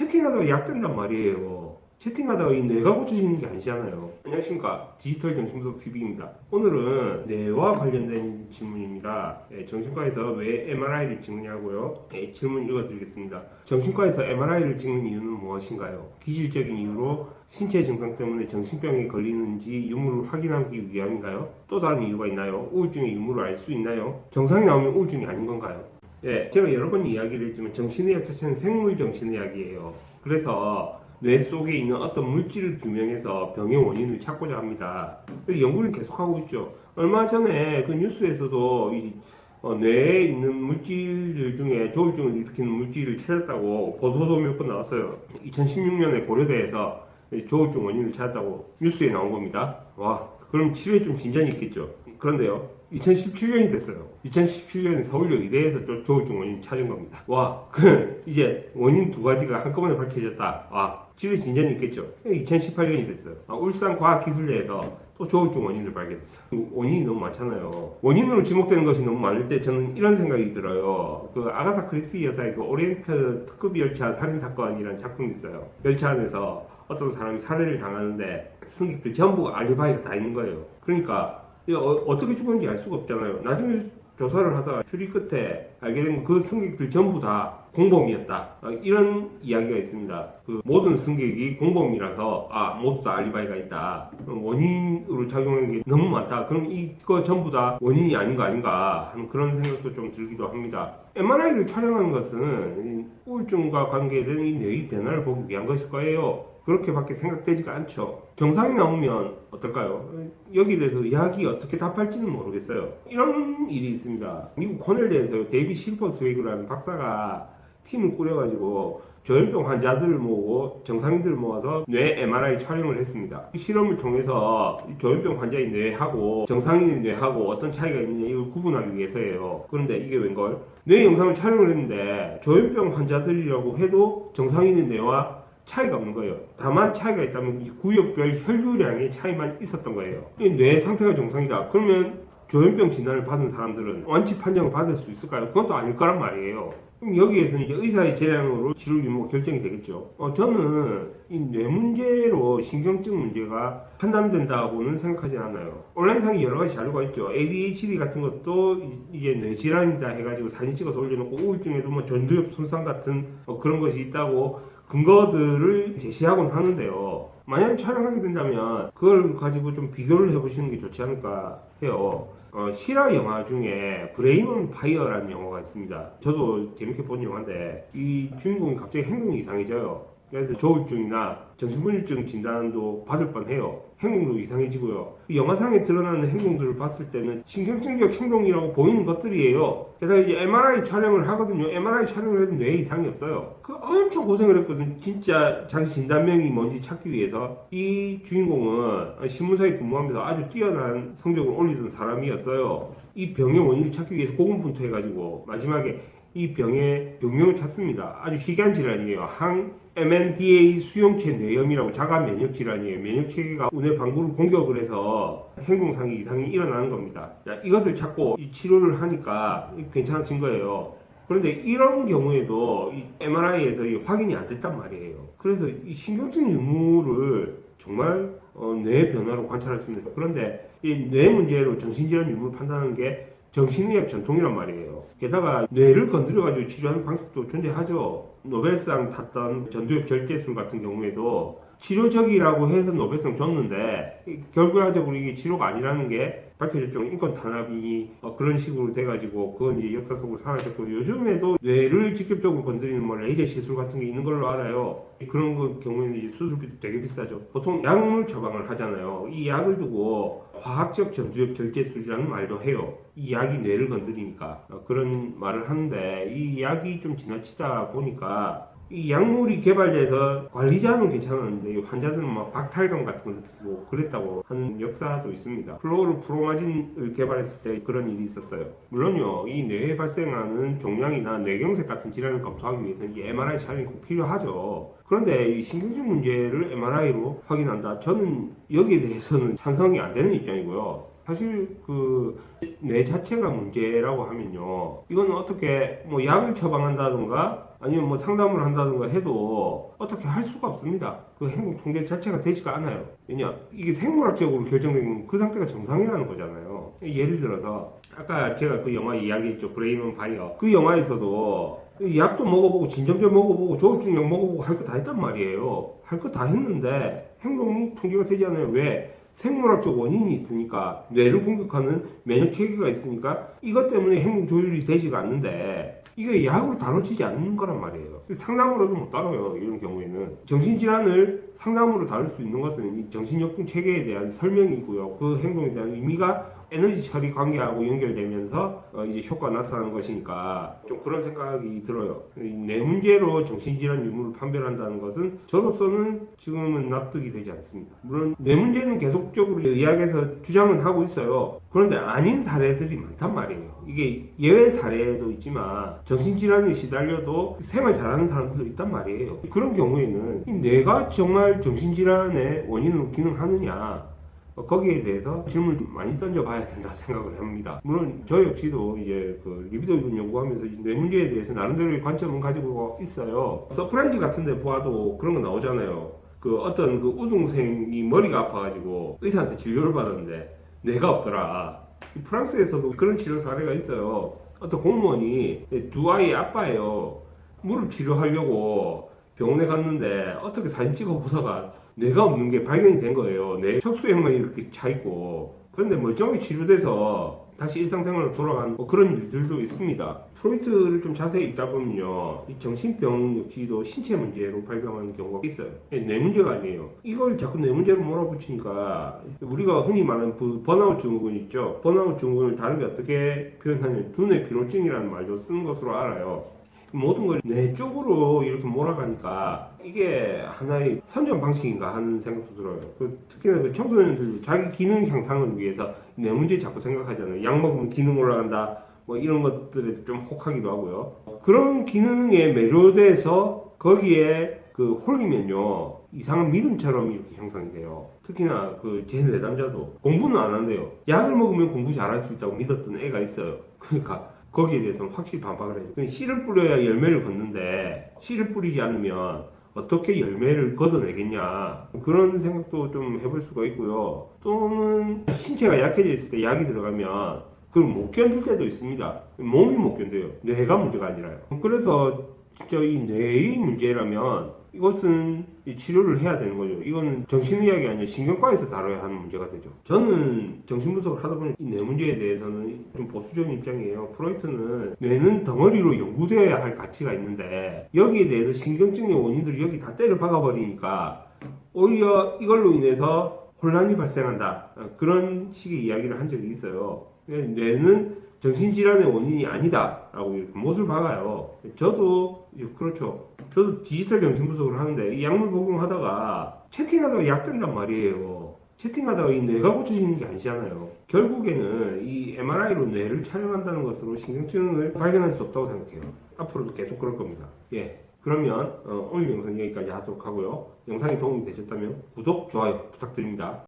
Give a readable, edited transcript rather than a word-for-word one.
채팅하다가 약 든단 말이에요. 채팅하다가 이 뇌가 고쳐지는 게 아니잖아요. 안녕하십니까, 디지털 정신분석 TV입니다. 오늘은 뇌와 관련된 질문입니다. 정신과에서 왜 MRI를 찍느냐고요? 질문 읽어드리겠습니다. 정신과에서 MRI를 찍는 이유는 무엇인가요? 기질적인 이유로 신체 증상 때문에 정신병에 걸리는지 유무를 확인하기 위함인가요? 또 다른 이유가 있나요? 우울증의 유무를 알 수 있나요? 정상이 나오면 우울증이 아닌 건가요? 제가 여러 번 이야기를 했지만 정신의학 자체는 생물 정신의학이에요. 그래서 뇌 속에 있는 어떤 물질을 규명해서 병의 원인을 찾고자 합니다. 연구를 계속하고 있죠. 얼마 전에 그 뉴스에서도 뇌에 있는 물질들 중에 조울증을 일으키는 물질을 찾았다고 보도도 몇 번 나왔어요. 2016년에 고려대에서 조울증 원인을 찾았다고 뉴스에 나온 겁니다. 와, 그럼 치료에 좀 진전이 있겠죠. 그런데요, 2017년이 됐어요. 2017년에 서울여의대에서 조울증 원인 찾은 겁니다. 와, 이제 원인 두 가지가 한꺼번에 밝혀졌다. 와, 치료 진전이 있겠죠. 2018년이 됐어요. 울산과학기술대에서 또 조울증 원인을 발견했어요. 원인이 너무 많잖아요. 원인으로 지목되는 것이 너무 많을 때 저는 이런 생각이 들어요. 그 아가사 크리스티 여사의 그 오리엔트 특급 열차 살인 사건이라는 작품이 있어요. 열차 안에서 어떤 사람이 살해를 당하는데 승객들 전부가 알리바이가 다 있는 거예요. 그러니까 어떻게 죽었는지 알 수가 없잖아요. 나중에 조사를 하다가 추리 끝에 알게 된 그 승객들 전부 다 공범이었다. 이런 이야기가 있습니다. 그 모든 승객이 공범이라서 모두 다 알리바이가 있다. 원인으로 작용하는 게 너무 많다. 그럼 이거 전부 다 원인이 아닌 거 아닌가 하는 그런 생각도 좀 들기도 합니다. MRI를 촬영하는 것은 우울증과 관계된 이 뇌의 변화를 보기 위한 것일 거예요. 그렇게밖에 생각되지가 않죠. 정상이 나오면 어떨까요? 여기에 대해서 의학이 어떻게 답할지는 모르겠어요. 이런 일이 있습니다. 미국 코넬대에서 데이비 실버스웨이그라는 박사가 팀을 꾸려가지고 조현병 환자들을 모으고 정상인들을 모아서 뇌 MRI 촬영을 했습니다. 이 실험을 통해서 조현병 환자의 뇌하고 정상인의 뇌하고 어떤 차이가 있느냐 이걸 구분하기 위해서예요. 그런데 이게 웬걸? 뇌 영상을 촬영을 했는데 조현병 환자들이라고 해도 정상인의 뇌와 차이가 없는 거예요. 다만 차이가 있다면 이 구역별 혈류량의 차이만 있었던 거예요. 뇌 상태가 정상이다. 그러면 조현병 진단을 받은 사람들은 완치 판정을 받을 수 있을까요? 그것도 아닐 거란 말이에요. 그럼 여기에서는 이제 의사의 재량으로 치료 유무가 결정이 되겠죠. 저는 이 뇌 문제로 신경증 문제가 판단된다고는 생각하지 않아요. 온라인상에 여러 가지 자료가 있죠. ADHD 같은 것도 이게 뇌 질환이다 해가지고 사진 찍어서 올려놓고 우울증에도 뭐 전두엽 손상 같은 그런 것이 있다고 근거들을 제시하곤 하는데요. 만약 촬영하게 된다면 그걸 가지고 좀 비교를 해보시는 게 좋지 않을까 해요. 실화 영화 중에 브레인 온 파이어라는 영화가 있습니다. 저도 재밌게 본 영화인데 이 주인공이 갑자기 행동이 이상해져요. 그래서 조울증이나 정신분열증 진단도 받을 뻔해요. 행동도 이상해지고요. 이 영화상에 드러나는 행동들을 봤을 때는 신경증적 행동이라고 보이는 것들이에요. 그래서 이제 MRI 촬영을 하거든요. MRI 촬영을 해도 뇌에 이상이 없어요. 엄청 고생을 했거든요. 진짜 자기 진단명이 뭔지 찾기 위해서. 이 주인공은 신문사에 근무하면서 아주 뛰어난 성적을 올리던 사람이었어요. 이 병의 원인을 찾기 위해서 고군분투해가지고 마지막에 이 병의 병명을 찾습니다. 아주 희귀한 질환이에요. MNDA 수용체 뇌염이라고 자가 면역 질환이에요. 면역체계가 뇌 방구를 공격을 해서 행동상의 이상이 일어나는 겁니다. 이것을 찾고 이 치료를 하니까 괜찮아진 거예요. 그런데 이런 경우에도 이 MRI에서 확인이 안 됐단 말이에요. 그래서 이 신경증 유무를 정말 뇌 변화로 관찰할 수 있는. 그런데 이 뇌 문제로 정신질환 유무를 판단하는 게 정신의학 전통이란 말이에요. 게다가 뇌를 건드려가지고 치료하는 방식도 존재하죠. 노벨상 탔던 전두엽 절제술 같은 경우에도 치료적이라고 해서 노벨상 줬는데 결과적으로 이게 치료가 아니라는 게 밝혀졌죠. 인권 탄압이 그런 식으로 돼가지고 그건 이제 역사 속으로 사라졌고, 요즘에도 뇌를 직접적으로 건드리는 뭐 레이저 시술 같은 게 있는 걸로 알아요. 그런 경우에는 이제 수술비도 되게 비싸죠. 보통 약물 처방을 하잖아요. 이 약을 두고 화학적 전두엽 절제술이라는 말도 해요. 이 약이 뇌를 건드리니까 그런 말을 하는데, 이 약이 좀 지나치다 보니까 이 약물이 개발돼서 관리자는 괜찮았는데 환자들은 막 박탈감 같은 걸 느끼고 그랬다고 하는 역사도 있습니다. 플로르프로마진을 개발했을 때 그런 일이 있었어요. 물론요, 이 뇌에 발생하는 종양이나 뇌경색 같은 질환을 검토하기 위해서는 이 MRI 촬영이 꼭 필요하죠. 그런데 이 신경증 문제를 MRI로 확인한다? 저는 여기에 대해서는 찬성이 안 되는 입장이고요. 사실 그 뇌 자체가 문제라고 하면요, 이거는 어떻게 뭐 약을 처방한다든가 아니면 뭐 상담을 한다든가 해도 어떻게 할 수가 없습니다. 그 행동 통제 자체가 되지가 않아요. 왜냐, 이게 생물학적으로 결정된 그 상태가 정상이라는 거잖아요. 예를 들어서 아까 제가 그 영화 이야기했죠, 브레인 온 파이어. 그 영화에서도 약도 먹어보고 진정제 먹어보고 조울증 약 먹어보고 할 거 다 했단 말이에요. 할 거 다 했는데 행동이 통제가 되지 않아요. 왜? 생물학적 원인이 있으니까, 뇌를 공격하는 면역 체계가 있으니까 이것 때문에 행동 조율이 되지가 않는데 이게 약으로 다뤄지지 않는 거란 말이에요. 상담으로도 못 다뤄요. 이런 경우에는 정신질환을 상담으로 다룰 수 있는 것은 이 정신역동 체계에 대한 설명이고요. 그 행동에 대한 의미가 에너지 처리 관계하고 연결되면서 이제 효과가 나타나는 것이니까 좀 그런 생각이 들어요. 뇌 문제로 정신질환 유무를 판별한다는 것은 저로서는 지금은 납득이 되지 않습니다. 물론 뇌 문제는 계속적으로 의학에서 주장은 하고 있어요. 그런데 아닌 사례들이 많단 말이에요. 이게 예외 사례도 있지만 정신질환에 시달려도 생활 잘하는 사람들도 있단 말이에요. 그런 경우에는 이 뇌가 정말 정신질환의 원인으로 기능하느냐, 거기에 대해서 질문을 좀 많이 던져봐야 된다 생각을 합니다. 물론 저 역시도 이제 그 리비도 이론 연구하면서 뇌 문제에 대해서 나름대로의 관점은 가지고 있어요. 서프라이즈 같은데 보아도 그런 거 나오잖아요. 그 어떤 그 우등생이 머리가 아파가지고 의사한테 진료를 받았는데 뇌가 없더라. 프랑스에서도 그런 치료 사례가 있어요. 어떤 공무원이 두 아이의 아빠예요. 무릎 치료하려고 병원에 갔는데 어떻게 사진 찍어 보다가 뇌가 없는 게 발견이 된 거예요. 뇌 척수액만 이렇게 차 있고. 그런데 멀쩡하게 치료돼서 다시 일상생활로 돌아가는 뭐 그런 일들도 있습니다. 프로이트를 좀 자세히 읽다 보면요, 이 정신병 역시도 신체 문제로 발병하는 경우가 있어요. 뇌 문제가 아니에요. 이걸 자꾸 뇌 문제로 몰아붙이니까 우리가 흔히 말하는 그 번아웃 증후군 있죠. 번아웃 증후군을 다르게 어떻게 표현하냐면 두뇌 피로증이라는 말도 쓰는 것으로 알아요. 모든 걸 뇌 쪽으로 이렇게 몰아가니까 이게 하나의 선전 방식인가 하는 생각도 들어요. 특히나 그 청소년들도 자기 기능 향상을 위해서 뇌 문제 자꾸 생각하잖아요. 약 먹으면 기능 올라간다, 뭐 이런 것들에 좀 혹하기도 하고요. 그런 기능에 매료돼서 거기에 그 홀리면요, 이상한 믿음처럼 이렇게 형성이 돼요. 특히나 그 제 내담자도 공부는 안 한대요. 약을 먹으면 공부 잘할 수 있다고 믿었던 애가 있어요. 그러니까 거기에 대해서는 확실히 반박을 해요. 씨를 뿌려야 열매를 걷는데 씨를 뿌리지 않으면 어떻게 열매를 걷어내겠냐, 그런 생각도 좀 해볼 수가 있고요. 또는 신체가 약해져 있을 때 약이 들어가면 그걸 못 견딜 때도 있습니다. 몸이 못 견뎌요. 뇌가 문제가 아니라요. 그래서 진짜 이 뇌의 문제라면 이것은 치료를 해야 되는 거죠. 이거는 정신의학이 아니라 신경과에서 다뤄야 하는 문제가 되죠. 저는 정신분석을 하다 보니 이 뇌 문제에 대해서는 좀 보수적인 입장이에요. 프로이트는 뇌는 덩어리로 연구되어야 할 가치가 있는데 여기에 대해서 신경증의 원인들을 여기 다 때려 박아버리니까 오히려 이걸로 인해서 혼란이 발생한다, 그런 식의 이야기를 한 적이 있어요. 뇌는 정신질환의 원인이 아니다라고 이렇게 못을 박아요. 저도 그렇죠. 저도 디지털 정신분석을 하는데 이 약물 복용하다가 채팅하다가 약 뜬단 말이에요. 채팅하다가 이 뇌가 고쳐지는 게 아니잖아요. 결국에는 이 MRI로 뇌를 촬영한다는 것으로 신경증을 발견할 수 없다고 생각해요. 앞으로도 계속 그럴 겁니다. 예. 그러면 오늘 영상 여기까지 하도록 하고요. 영상이 도움이 되셨다면 구독, 좋아요 부탁드립니다.